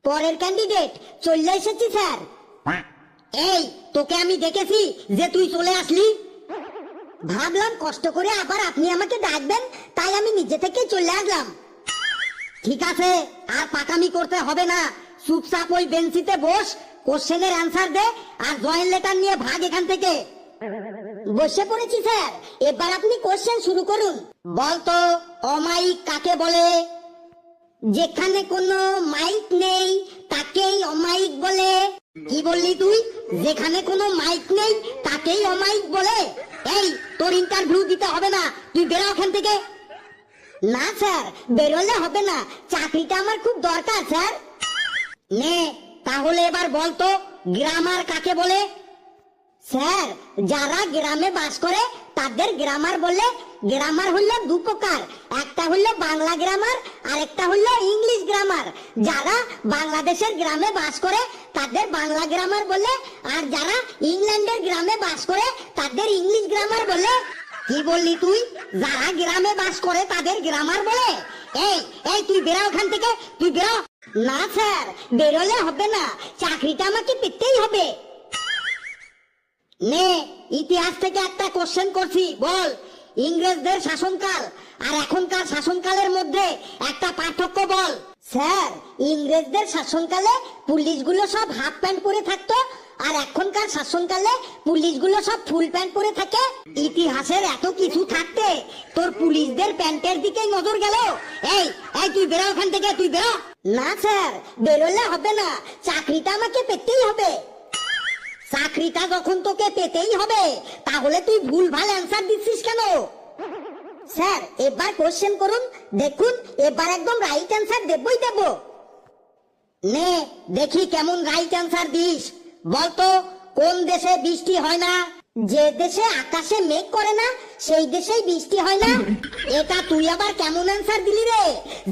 পরের ক্যান্ডিডেট চলে এসেছি স্যার। এই তোকে আমি দেখেছি যে তুই চলে আসলি, ভাবলাম কষ্ট করে আবার আপনি আমাকে ডাকবেন, তাই আমি নিজে থেকে চলে আসলাম। ঠিক আছে, আর পাকামি করতে হবে না, চুপচাপ ওই বেঞ্চিতে বস, কোশ্চেনের অ্যান্সার দে আর জয়েন লেটার নিয়ে ভাগ এখান থেকে। বসে পড়েছি স্যার, এবার আপনি কোশ্চেন শুরু করুন। বলতো অমায়িক কাকে বলে? যেখানে কোনো মাইক নেই তাকেই অমায়িক বলে। কি বললি তুই? যেখানে কোনো মাইক নেই তাকেই অমায়িক বলে? এই তোর ইন্টারভিউ দিতে হবে না, তুই বেরো ওখান থেকে। না স্যার, বেরোলে হবে না, চাকরিটা আমার খুব দরকার স্যার। নে তাহলে এবার বলতো গ্রামার কাকে বলে? স্যার, যারা গ্রামে বাস করে তাদের গ্রামার বলে। গ্রামার হলো দু প্রকার, একটা হলো বাংলা গ্রামার আর একটা হলো ইংলিশ গ্রামার। যারা বাংলাদেশের গ্রামে বাস করে তাদের বাংলা গ্রামার বলে, আর যারা ইংল্যান্ডের গ্রামে বাস করে তাদের ইংলিশ গ্রামার বলে। কি বললি তুই? যারা গ্রামে বাস করে তাদের গ্রামার বলে? এই এই তুই বেরো ওখান থেকে, তুই বেরো। না স্যার, বেরোলে হবে না, চাকরিটা আমাকে পেতেই হবে। নে ইতিহাস থেকে একটা কোশ্চেন করছি, বল ইংরেজদের শাসনকাল আর এখনকার শাসনকালের মধ্যে একটা পার্থক্য বল। স্যার, ইংরেজদের শাসনকালে পুলিশগুলো সব হাফ প্যান্ট পরে থাকতো, আর এখনকার শাসনকালে পুলিশগুলো সব ফুল প্যান্ট পরে থাকে। ইতিহাসের এত কিছু থাকতে তোর পুলিশদের প্যান্টের দিকেই নজর গেল। এই এই তুই বেরো ওখান থেকে, তুই বেরো। না স্যার, বেরোলে হবে না, চাকরিটা আমাকে পেতেই হবে। চাকরিটা যখন তোকে পেতেই হবে তাহলে তুই ভুলভাল অ্যান্সার দিচ্ছিস কেন? স্যার, এবার কোশ্চেন করুন, দেখুন এবার একদম রাইট অ্যান্সার দেবই দেব। নে দেখি কেমন রাইট অ্যান্সার দিস। বলতো কোন দেশে বৃষ্টি হয় না? যে দেশে আকাশে মেঘ করে না সেই দেশেই বৃষ্টি হয় না। এটা তুই আবার কেমন অ্যান্সার দিলি রে?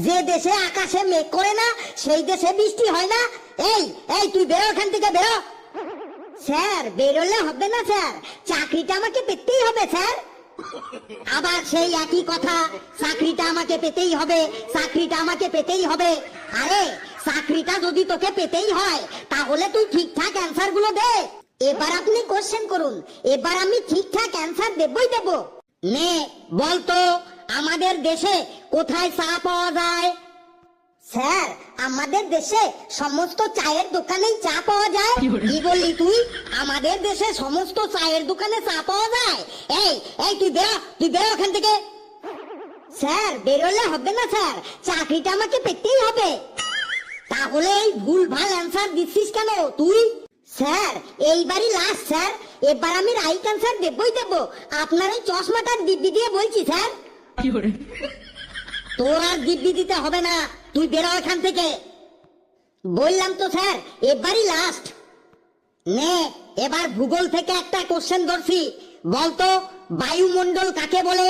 যে দেশে আকাশে মেঘ করে না সেই দেশে বৃষ্টি হয় না। এই এই তুই বেরো ওখান থেকে, বেরো। স্যার, বেরোলে হবে না স্যার, চাকরিটা আমাকে পেতেই হবে স্যার। আবার সেই একই কথা, চাকরিটা আমাকে পেতেই হবে, চাকরিটা আমাকে পেতেই হবে। আরে চাকরিটা যদি তোকে পেতেই হয় তাহলে তুই ঠিকঠাক অ্যান্সার গুলো দে। এবার আপনি কোশ্চেন করুন, এবার আমি ঠিকঠাক অ্যান্সার দেবই দেব। নে বলতো আমাদের দেশে কোথায় চা পাওয়া যায়? স্যার, আমাদের দেশে সমস্ত চায়ের দোকানেই চা পাওয়া যায়। কি বললি তুই? আমাদের দেশে সমস্ত চায়ের দোকানে চা পাওয়া যায়? এই এই তুই বেরো, তুই বেরো ওখান থেকে। স্যার, বেরোলে হবে না স্যার, চাকরিটা আমাকে পেতেই হবে। তাহলে এই ভুলভাল অ্যান্সার দিচ্ছিস কেন তুই? স্যার, এইবারই লাস্ট স্যার, এবার আমি রাইট অ্যান্সার দেবই দেব। আপনার ওই চশমাটার দিব্যি দিয়ে বলছি স্যার। তোর আর দিব্যি দিতে হবে না, তুই বেরো এখান থেকে। বললাম তো স্যার, এবারই লাস্ট। নে এবার ভূগোল থেকে একটা কোশ্চেন ধরছি, বলতো বায়ুমণ্ডল কাকে বলে?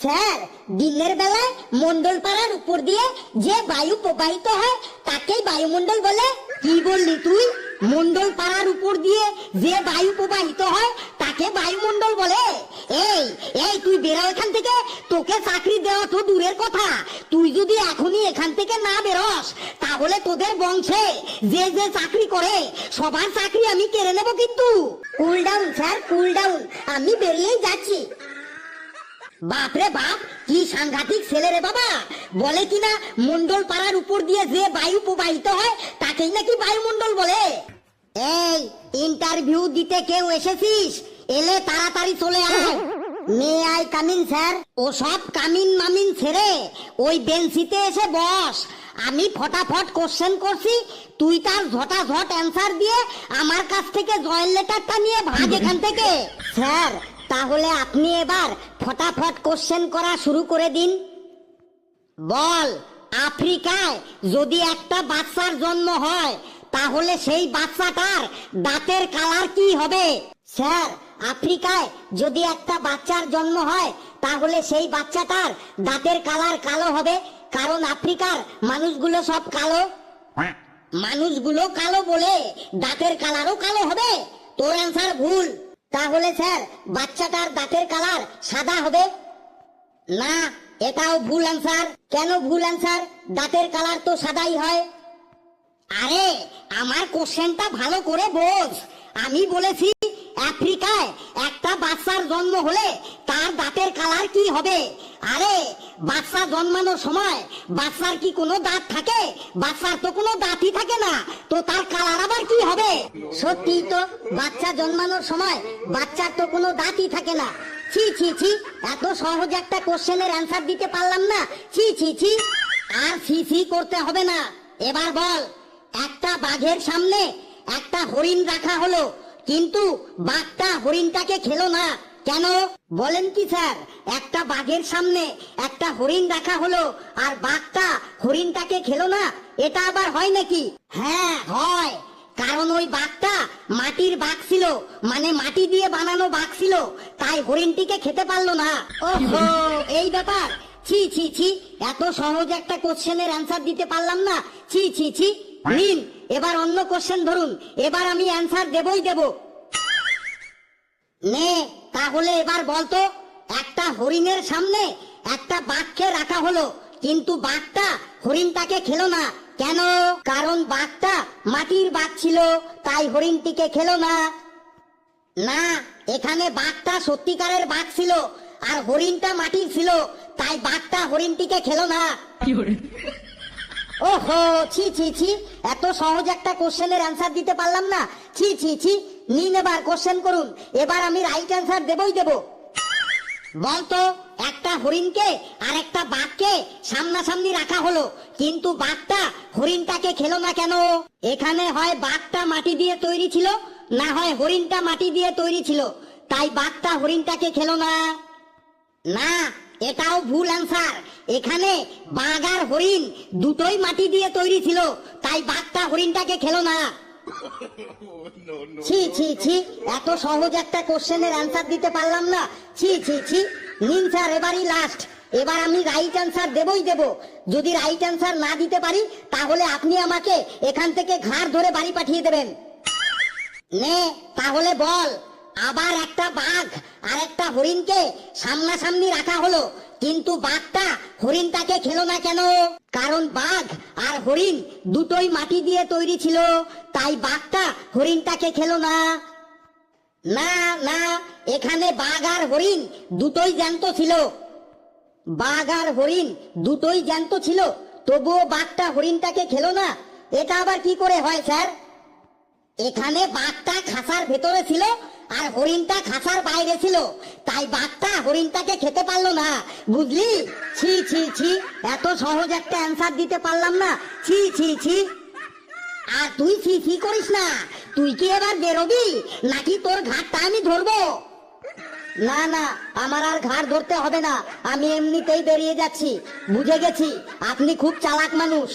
স্যার, দিনের বেলায় মণ্ডল পাড়ার উপর দিয়ে যে বায়ু প্রবাহিত হয় তাকেই বায়ুমণ্ডল বলে। কি বললি তুই? মণ্ডল পাড়ার উপর দিয়ে যে বায়ু প্রবাহিত হয় তাকে বায়ুমণ্ডল বলে? এই এই তুই বেরো এখান থেকে, তোকে চাকরি দেওয়া তো দূরের কথা, তুই যদি এখনই এখান থেকে না বেরোস তাহলে তোদের বংশে যে যে চাকরি করে সবার চাকরি আমি কেড়ে নেব কিন্তু। Cool down sir, cool down, আমি বেরিয়েই যাচ্ছি। বাপরে বাপ, কি সাংঘাতিক ছেলে রে বাবা, বলে কিনা মন্ডল পাড়ার উপর দিয়ে যে বায়ু প্রবাহিত হয় তাকেই নাকি বায়ুমণ্ডল বলে। এই ইন্টারভিউ দিতে কেউ এসেছিস? এলে তাড়াতাড়ি চলে আয়। May I come in sir? ও সব কামিন মামিন ছেড়ে ওই বেঞ্চিতে এসে বস। আমি ফটাফট কোশ্চেন করছি, তুই তার ঝটাঝট অ্যান্সার দিয়ে আমার কাছ থেকে জয়েন লেটারটা নিয়ে ভাগ এখান থেকে। স্যার, তাহলে আপনি এবার ফটাফট কোশ্চেন করা শুরু করে দিন। বল, আফ্রিকায় যদি একটা বাচ্চার জন্ম হয় তাহলে সেই বাচ্চাটার দাঁতের কালার কি হবে? স্যার, আফ্রিকায় যদি একটা বাচ্চার জন্ম হয় তাহলে সেই বাচ্চাটার দাঁতের কালার কালো হবে, কারণ আফ্রিকার মানুষগুলো সব কালো। মানুষগুলো কালো বলে দাঁতের কালারও কালো হবে? তোর অ্যান্সার ভুল। তাহলে স্যার, বাচ্চাটার দাঁতের কালার সাদা হবে? না, এটাও ভুল অ্যান্সার। কেন ভুল অ্যান্সার? দাঁতের কালার তো সাদাই হয়। আরে আমার কোশ্চেনটা ভালো করে বোঝ। আমি বলেছি আফ্রিকায় একটা বাচ্চার জন্ম হলে তার দাঁতের কালার কি হবে। আরে বাচ্চা জন্মানোর সময় বাচ্চার কি কোনো দাঁত থাকে? বাচ্চার তো কোনো দাঁতই থাকে না, তো তার কালার আবার কি হবে? সত্যি তো, বাচ্চা জন্মানোর সময় বাচ্চার তো কোনো দাঁতই থাকে না। ছি ছি ছি, এত সহজ একটা কোশ্চেনের অ্যান্সার দিতে পারলাম না। ছি ছি ছি, আর ছি ছি করতে হবে না। এবার বল, একটা বাঘের সামনে একটা হরিণ রাখা হলো, কিন্তু বাঘটা হরিণটাকে খেলো না কেন? বলেন কি স্যার, একটা বাঘের সামনে একটা হরিণ রাখা হলো আর বাঘটা হরিণটাকে খেলো না, এটা আবার হয় নাকি? হ্যাঁ হয়, কারণ ওই বাঘটা মাটির বাঘ ছিল, মানে মাটি দিয়ে বানানো বাঘ ছিল, তাই হরিণটিকে খেতে পারলো না। ওহো, এই ব্যাপার। ছি ছি ছি, এত সহজ একটা কোশ্চেনের অ্যান্সার দিতে পারলাম না। ছি ছি ছি। নিন, এবার অন্য কোশ্চেন ধরুন, এবার আমি অ্যান্সার দেবই দেব। নে, তাহলে এবার বলতো, একটা হরিণের সামনে একটা বাঘকে রাখা হলো, কিন্তু বাঘটা হরিণটাকে খেলো না কেন? কারণ বাঘটা মাটির বাঘ ছিল, তাই হরিণটিকে খেলো না। না, এখানে বাঘটা সত্যিকারের বাঘ ছিল আর হরিণটা মাটির ছিল, তাই বাঘটা হরিণটিকে খেলো না। ওহো, ছি ছি ছি, এত সহজ একটা কোশ্চেনের অ্যান্সার দিতে পারলাম না। ছি ছি ছি। নিন, এবার কোশ্চেন করুন, এবার আমি রাইট অ্যান্সার দেবই দেব। বলতো, একটা হরিণকে আর একটা বাঘকে সামনাসামনি রাখা হলো, কিন্তু বাঘটা হরিণটাকে খেলো না কেন? এখানে হয় বাঘটা মাটি দিয়ে তৈরি ছিল, না হয় হরিণটা মাটি দিয়ে তৈরি ছিল, তাই বাঘটা হরিণটাকে খেলো না। না, এটাও ভুল অ্যান্সার। এখানে বাঘ আর হরিণ দুটোই মাটি দিয়ে তৈরি ছিল, তাই বাঘটা হরিণটাকে খেলো না। ছি ছি ছি, এত সহজ একটা কোশ্চেনের অ্যান্সার দিতে পারলাম না। ছি ছি ছি। নিন স্যার, এবারই লাস্ট, এবার আমি রাইট অ্যান্সার দেবই দেব। যদি রাইট অ্যান্সার না দিতে পারি, তাহলে আপনি আমাকে এখান থেকে ঘাড় ধরে বাড়ি পাঠিয়ে দেবেন। নে, তাহলে বল, আবার একটা বাঘ আর একটা হরিণকে সামনাসামনি রাখা হলো, কিন্তু বাঘটা হরিণটাকে খেলো না কেন? কারণ বাঘ আর হরিণ দুটোই মাটি দিয়ে তৈরি ছিল, তাই বাঘটা হরিণটাকে খেলো না। না না, এখানে বাঘ আর হরিণ দুটোই জ্যান্ত ছিল। বাঘ আর হরিণ দুটোই জ্যান্ত ছিল, তবুও বাঘটা হরিণটাকে খেলো না, এটা আবার কি করে হয় স্যার? এখানে বাঘটা খাঁচার ভেতরে ছিল আর হরিণটা খাঁচার বাইরে ছিল, তাই বাঘটা হরিণটাকে খেতে পারলো না, বুঝলি? ছি ছি ছি, এত সহজ একটা অ্যান্সার দিতে পারলাম না। ছি ছি ছি। আর তুই ছি ছি করিস না, তুই কি এবার বেরোবি নাকি তোর ঘাটটা আমি ধরবো? না না, আমার আর ঘাড় ধরতে হবে না, আমি এমনিতেই বেরিয়ে যাচ্ছি। বুঝে গেছি, আপনি খুব চালাক মানুষ।